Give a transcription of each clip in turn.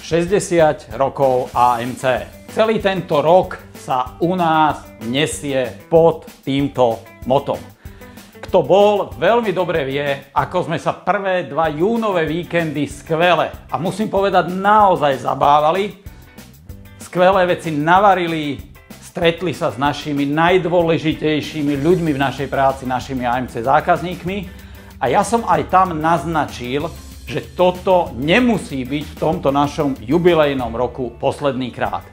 60 rokov AMC. Celý tento rok sa u nás nesie pod týmto motom. Kto bol, veľmi dobre vie, ako sme sa prvé 2 júnové víkendy skvele, a musím povedať naozaj zabávali, skvelé veci navarili, stretli sa s našimi najdôležitejšími ľuďmi v našej práci, našimi AMC zákazníkmi, a ja som aj tam naznačil, že toto nemusí byť v tomto našom jubilejnom roku posledný krát.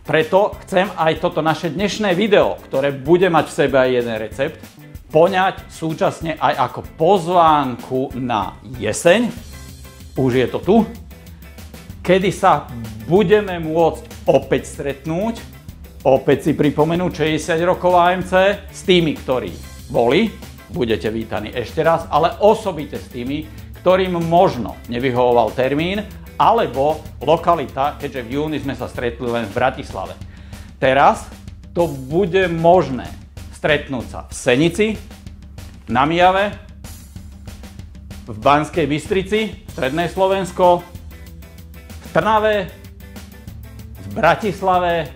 Preto chcem aj toto naše dnešné video, ktoré bude mať v sebe aj jeden recept, poňať súčasne aj ako pozvánku na jeseň, už je to tu, kedy sa budeme môcť opäť stretnúť, opäť si pripomenúť 60 rokov AMC s tými, ktorí boli, budete vítaní ešte raz, ale osobite s tými, ktorým možno nevyhovoval termín, alebo lokalita, keďže v júni sme sa stretli len v Bratislave. Teraz to bude možné stretnúť sa v Senici, na Mijave, v Banskej Bystrici, Stredné Slovensko, v Trnave, v Bratislave,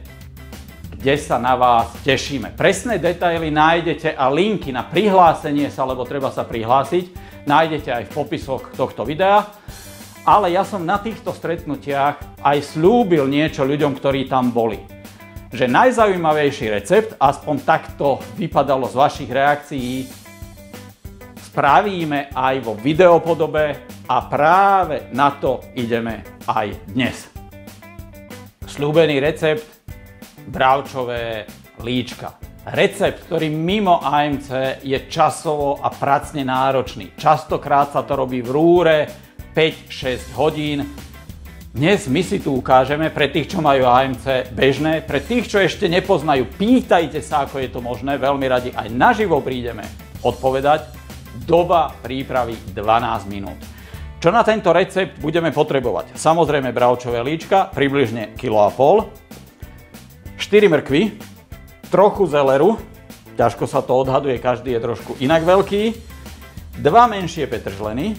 kde sa na vás tešíme. Presné detaily nájdete a linky na prihlásenie sa, lebo treba sa prihlásiť, nájdete aj v popisoch tohto videa. Ale ja som na týchto stretnutiach aj slúbil niečo ľuďom, ktorí tam boli. Že najzaujímavejší recept, aspoň takto vypadalo z vašich reakcií, spravíme aj vo videopodobe a práve na to ideme aj dnes. Sľúbený recept bravčové líčka. Recept, ktorý mimo AMC je časovo a pracne náročný. Častokrát sa to robí v rúre 5-6 hodín. Dnes my si tu ukážeme pre tých, čo majú AMC bežné, pre tých, čo ešte nepoznajú, pýtajte sa, ako je to možné, veľmi radi aj naživo prídeme odpovedať. Doba prípravy 12 minút. Čo na tento recept budeme potrebovať? Samozrejme bravčové líčka, približne 1,5 kg, 4 mrkvy, trochu zeleru, ťažko sa to odhaduje, každý je trošku inak veľký, 2 menšie petržleny,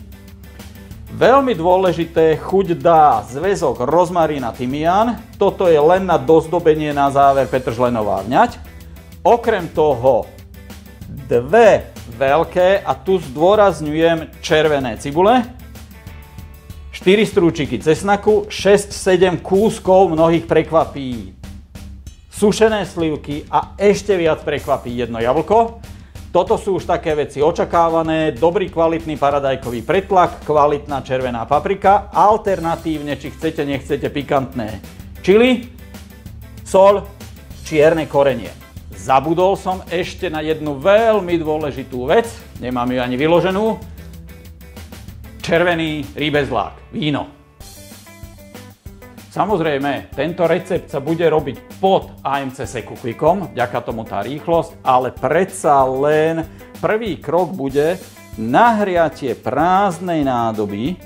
veľmi dôležité, chuť dá zväzok rozmarín a tymián, toto je len na dozdobenie, na záver petržlenová vňať. Okrem toho 2 veľké, a tu zdôrazňujem, červené cibule, 4 strúčiky cesnaku, 6-7 kúskov, mnohých prekvapí sušené slivky a ešte viac prekvapí jedno jablko. Toto sú už také veci očakávané, dobrý kvalitný paradajkový pretlak, kvalitná červená paprika, alternatívne, či chcete, nechcete, pikantné čili, soľ, čierne korenie. Zabudol som ešte na jednu veľmi dôležitú vec, nemám ju ani vyloženú, červený rýbezlák, víno. Samozrejme, tento recept sa bude robiť pod AMC Secukvikom, vďaka tomu tá rýchlosť, ale predsa len prvý krok bude nahriatie prázdnej nádoby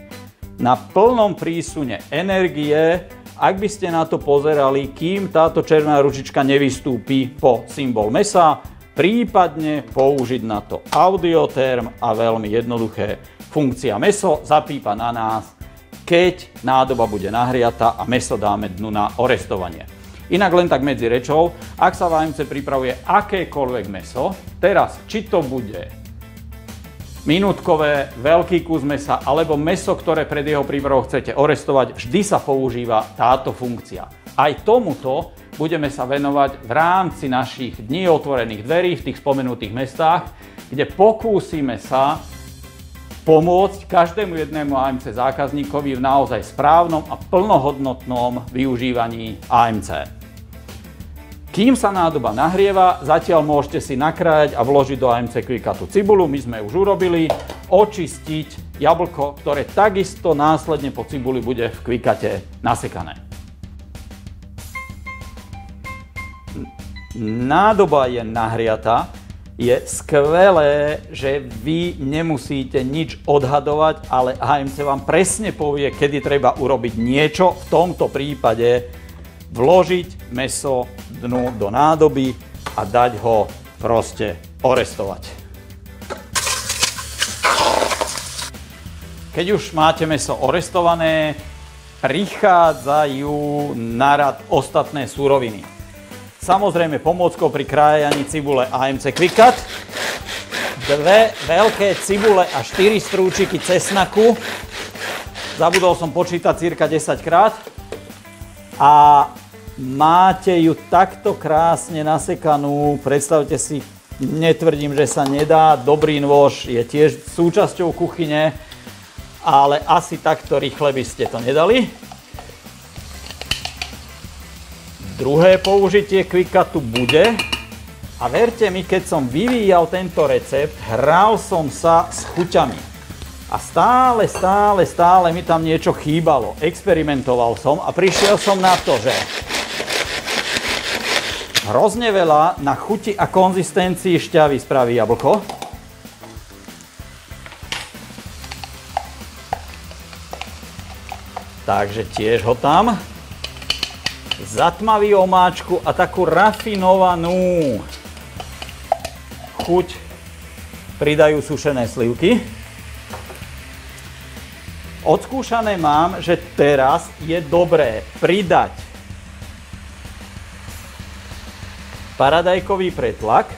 na plnom prísune energie, ak by ste na to pozerali, kým táto červená ručička nevystúpi po symbol mesa, prípadne použiť na to audioterm a veľmi jednoduché funkcia meso zapípa na nás, keď nádoba bude nahriata a meso dáme dnu na orestovanie. Inak len tak medzi rečou, ak sa v AMC pripravuje akékoľvek meso, teraz či to bude minútkové, veľký kus mesa alebo meso, ktoré pred jeho prípravou chcete orestovať, vždy sa používa táto funkcia. Aj tomuto budeme sa venovať v rámci našich dní otvorených dverí v tých spomenutých mestách, kde pokúsime sa pomôcť každému jednému AMC zákazníkovi v naozaj správnom a plnohodnotnom využívaní AMC. Kým sa nádoba nahrieva, zatiaľ môžete si nakrájať a vložiť do AMC Quicka tú cibulu, my sme už urobili, očistiť jablko, ktoré takisto následne po cibuli bude v Quickate nasekané. Nádoba je nahriata. Je skvelé, že vy nemusíte nič odhadovať, ale AMC vám presne povie, kedy treba urobiť niečo, v tomto prípade vložiť mäso dnu do nádoby a dať ho proste orestovať. Keď už máte mäso orestované, prichádzajú na rad ostatné suroviny. Samozrejme pomôckou pri krájaní cibule AMC Quick Cut, 2 veľké cibule a 4 strúčiky cesnaku. Zabudol som počítať cirka 10 krát. A máte ju takto krásne nasekanú. Predstavte si, netvrdím, že sa nedá. Dobrý nôž je tiež súčasťou kuchyne, ale asi takto rýchle by ste to nedali. Druhé použitie Quick Cutu bude, a verte mi, keď som vyvíjal tento recept, hral som sa s chuťami. A stále mi tam niečo chýbalo. Experimentoval som a prišiel som na to, že hrozne veľa na chuti a konzistencii šťavy spraví jablko. Takže tiež ho tam. Zatmaví omáčku a takú rafinovanú chuť pridajú sušené slivky. Odskúšané mám, že teraz je dobré pridať paradajkový pretlak,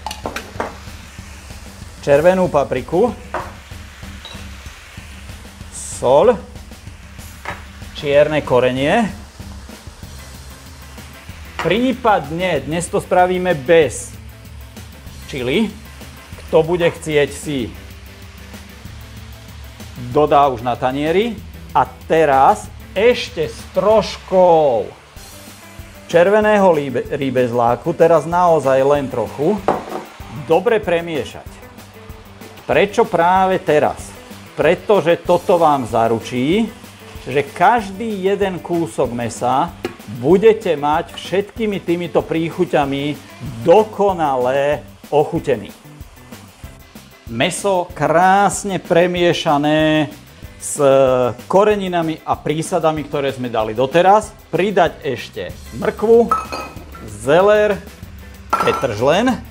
červenú papriku, soľ, čierne korenie. Prípadne dnes to spravíme bez čili. Kto bude chcieť, si dodá už na tanieri. A teraz ešte s troškou červeného rýbezláku, teraz naozaj len trochu, dobre premiešať. Prečo práve teraz? Pretože toto vám zaručí, že každý jeden kúsok mäsa budete mať všetkými týmito príchuťami dokonale ochutený. Mäso krásne premiešané s koreninami a prísadami, ktoré sme dali doteraz. Pridať ešte mrkvu, zeler, petržlen.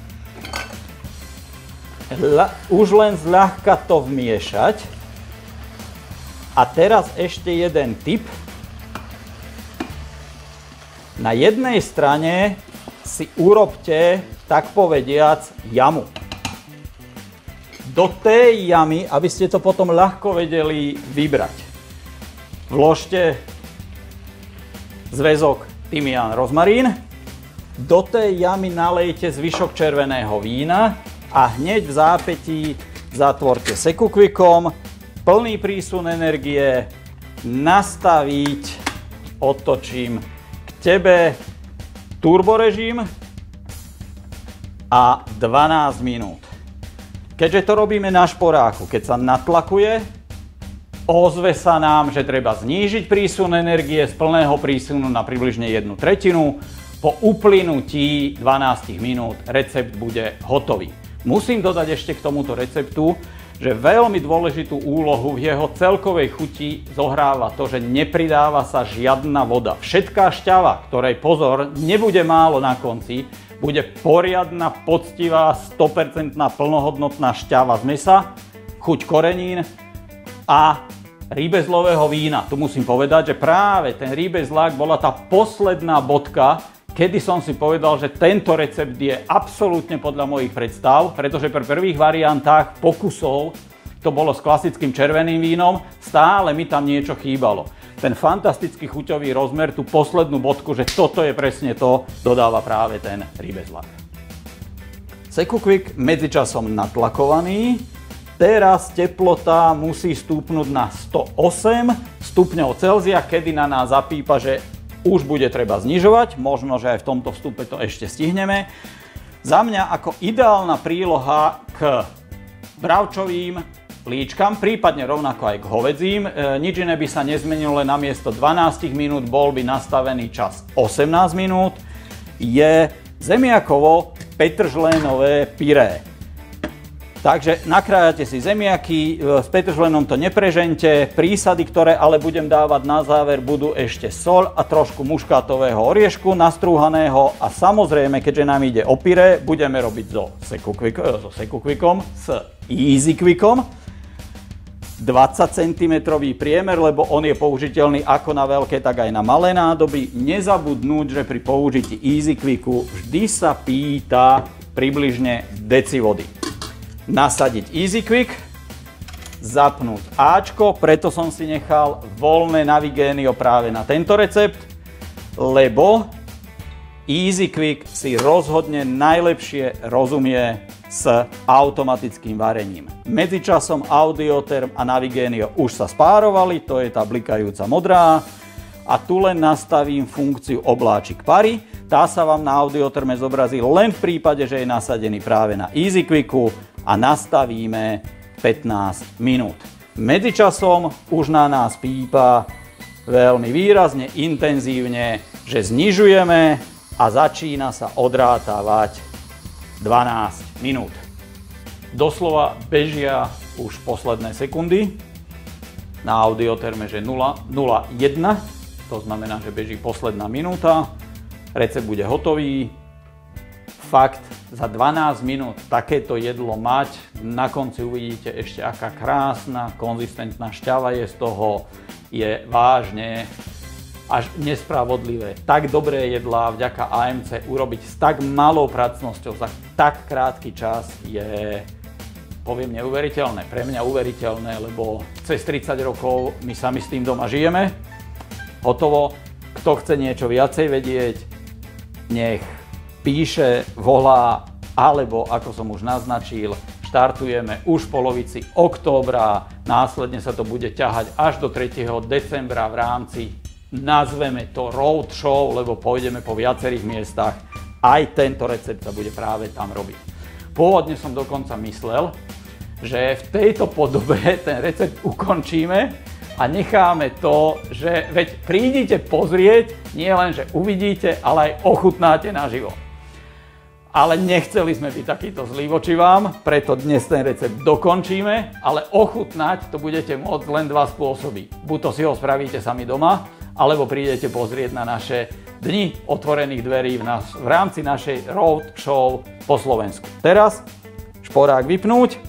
Už len zľahka to vmiešať. A teraz ešte jeden tip. Na jednej strane si urobte, tak povediac, jamu. Do tej jamy, aby ste to potom ľahko vedeli vybrať, vložte zväzok tymián, rozmarín. Do tej jamy nalejte zvyšok červeného vína a hneď v zápätí zatvorte SecuQuickom. Plný prísun energie, nastaviť, otočím k tebe, turborežim a 12 minút. Keďže to robíme na šporáku, keď sa natlakuje, ozve sa nám, že treba znížiť prísun energie z plného prísunu na približne 1/3. Po uplynutí 12 minút recept bude hotový. Musím dodať ešte k tomuto receptu, že veľmi dôležitú úlohu v jeho celkovej chuti zohráva to, že nepridáva sa žiadna voda. Všetká šťava, ktorej pozor, nebude málo na konci, bude poriadna, poctivá, 100% plnohodnotná šťava z mäsa, chuť korenín a rýbezlového vína. Tu musím povedať, že práve ten rýbezlák bola tá posledná bodka, kedy som si povedal, že tento recept je absolútne podľa mojich predstav, pretože pri prvých variantách pokusov to bolo s klasickým červeným vínom, stále mi tam niečo chýbalo. Ten fantastický chuťový rozmer, tú poslednú bodku, že toto je presne to, dodáva práve ten rýbezlák. SecuQuick medzičasom natlakovaný, teraz teplota musí stúpnuť na 108 stupňov Celzia, kedy na nás zapípa, že už bude treba znižovať, možno, že aj v tomto vstupe to ešte stihneme. Za mňa ako ideálna príloha k bravčovým líčkam, prípadne rovnako aj k hovedzím. Nič iné by sa nezmenilo, len namiesto 12 minút bol by nastavený čas 18 minút. Je zemiakovo petržlénové pyré. Takže nakrájate si zemiaky, s petržlenom to neprežente, prísady, ktoré ale budem dávať na záver, budú ešte soľ a trošku muškátového oriešku nastrúhaného a samozrejme, keďže nám ide o pyré, budeme robiť so SecuQuickom, s EasyQuickom. 20 cm priemer, lebo on je použiteľný ako na veľké, tak aj na malé nádoby. Nezabudnúť, že pri použití EasyQuicku vždy sa pýta približne deci vody. Nasadiť EasyQuick, zapnúť Ačko, preto som si nechal voľné Navigénio práve na tento recept, lebo EasyQuick si rozhodne najlepšie rozumie s automatickým varením. Medzičasom Audiotherm a Navigénio už sa spárovali, to je tá blikajúca modrá. A tu len nastavím funkciu obláčik pary. Tá sa vám na Audiotherme zobrazí len v prípade, že je nasadený práve na EasyQuicku a nastavíme 15 minút. Medzičasom už na nás pípa veľmi výrazne, intenzívne, že znižujeme a začína sa odrátavať 12 minút. Doslova bežia už posledné sekundy. Na Audiotherme, že 0,01, to znamená, že beží posledná minúta. Recept bude hotový. Fakt, za 12 minút takéto jedlo mať, na konci uvidíte ešte aká krásna, konzistentná šťava je z toho, je vážne až nespravodlivé. Tak dobré jedlá vďaka AMC urobiť s tak malou pracnosťou za tak krátky čas je, poviem, neuveriteľné. Pre mňa uveriteľné, lebo cez 30 rokov my sami s tým doma žijeme. Hotovo. Kto chce niečo viacej vedieť, nech píše, volá, alebo ako som už naznačil, štartujeme už v polovici októbra, následne sa to bude ťahať až do 3. decembra v rámci, nazveme to road show, lebo pôjdeme po viacerých miestach. Aj tento recept sa bude práve tam robiť. Pôvodne som dokonca myslel, že v tejto podobe ten recept ukončíme a necháme to, že veď prídite pozrieť, nie len, že uvidíte, ale aj ochutnáte naživo. Ale nechceli sme byť takýto zlí voči vám, preto dnes ten recept dokončíme, ale ochutnať to budete môcť len dva spôsoby. Buď to si ho spravíte sami doma, alebo prídete pozrieť na naše dni otvorených dverí v rámci našej road show po Slovensku. Teraz šporák vypnúť,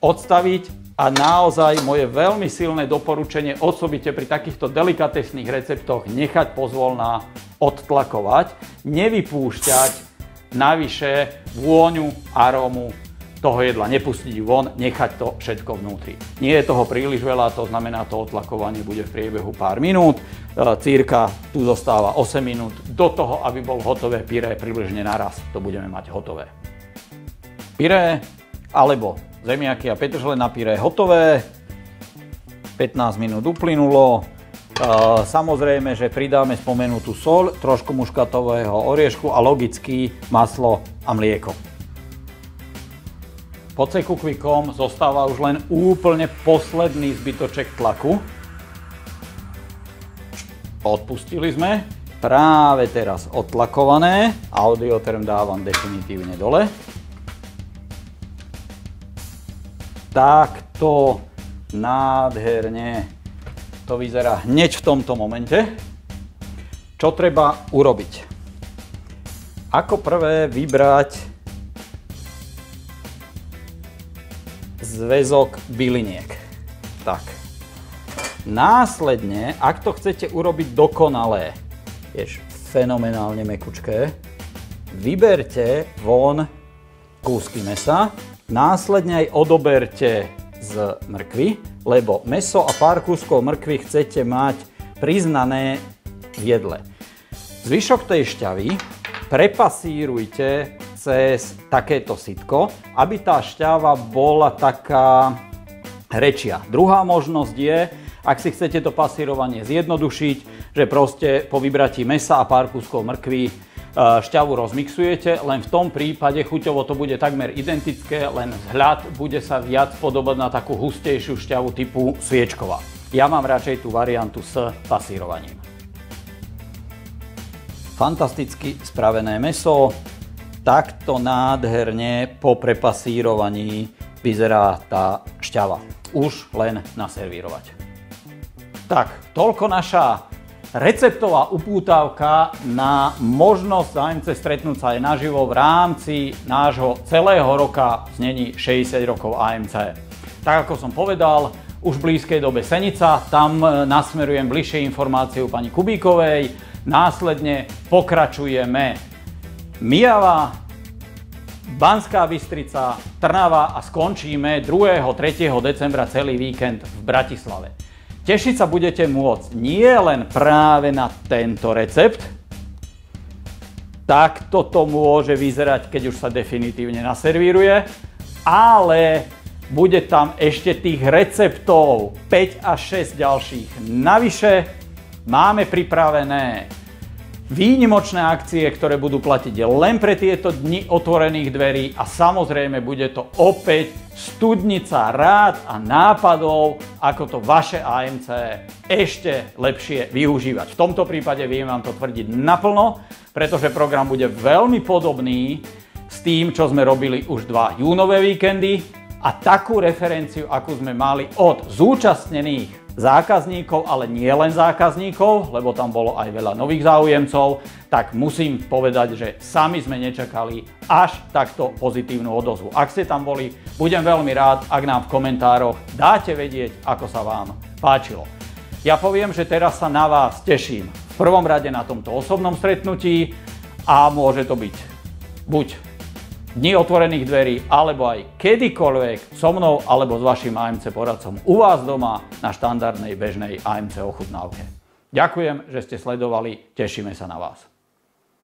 odstaviť a naozaj moje veľmi silné doporučenie, osobite pri takýchto delikatesných receptoch, nechať pozvolná odtlakovať, nevypúšťať navyše vôňu, arómu toho jedla, nepustiť von, nechať to všetko vnútri. Nie je toho príliš veľa, to znamená, to odtlakovanie bude v priebehu pár minút, cirka tu zostáva 8 minút do toho, aby bol hotové pyré približne naraz, to budeme mať hotové. Pyré alebo zemiaky a petržle na pyré hotové, 15 minút uplynulo. Samozrejme, že pridáme spomenutú soľ, trošku muškatového oriešku a logicky maslo a mlieko. Pod EasyQuickom zostáva už len úplne posledný zbytoček tlaku. Odpustili sme. Práve teraz odtlakované. Audiotherm dávam definitívne dole. Takto nádherne to vyzerá hneď v tomto momente. Čo treba urobiť? Ako prvé vybrať zväzok byliniek. Tak. Následne, ak to chcete urobiť dokonalé, vieš, fenomenálne mekučké, vyberte von kúsky mesa, následne aj odoberte z mrkvy, lebo mäso a pár kúskov mrkvy chcete mať priznané v jedle. Zvyšok tej šťavy prepasírujte cez takéto sitko, aby tá šťava bola taká rečia. Druhá možnosť je, ak si chcete to pasírovanie zjednodušiť, že proste po vybratí mäsa a pár kúskov mrkvy šťavu rozmixujete, len v tom prípade chuťovo to bude takmer identické, len vzhľad bude sa viac podobať na takú hustejšiu šťavu typu sviečková. Ja mám radšej tú variantu s pasírovaním. Fantasticky spravené mäso, takto nádherne po prepasírovaní vyzerá tá šťava. Už len naservírovať. Tak, toľko naša receptová upútavka na možnosť AMC stretnúť sa aj naživo v rámci nášho celého roka v znení 60 rokov AMC. Tak ako som povedal, už v blízkej dobe Senica, tam nasmerujem bližšie informácie u pani Kubíkovej, následne pokračujeme Myjava, Banská Bystrica, Trnava a skončíme 2. 3. decembra celý víkend v Bratislave. Tešiť sa budete môcť nie len práve na tento recept, tak toto môže vyzerať, keď už sa definitívne naservíruje, ale bude tam ešte tých receptov 5 až 6 ďalších. Navyše máme pripravené výnimočné akcie, ktoré budú platiť len pre tieto dni otvorených dverí a samozrejme bude to opäť studnica rád a nápadov, ako to vaše AMC ešte lepšie využívať. V tomto prípade viem vám to tvrdiť naplno, pretože program bude veľmi podobný s tým, čo sme robili už 2 júnové víkendy a takú referenciu, akú sme mali od zúčastnených zákazníkov, ale nie len zákazníkov, lebo tam bolo aj veľa nových záujemcov, tak musím povedať, že sami sme nečakali až takto pozitívnu odozvu. Ak ste tam boli, budem veľmi rád, ak nám v komentároch dáte vedieť, ako sa vám páčilo. Ja poviem, že teraz sa na vás teším v prvom rade na tomto osobnom stretnutí a môže to byť buď dni otvorených dverí, alebo aj kedykoľvek so mnou alebo s vašim AMC poradcom u vás doma na štandardnej bežnej AMC ochutnávke. Ďakujem, že ste sledovali, tešíme sa na vás.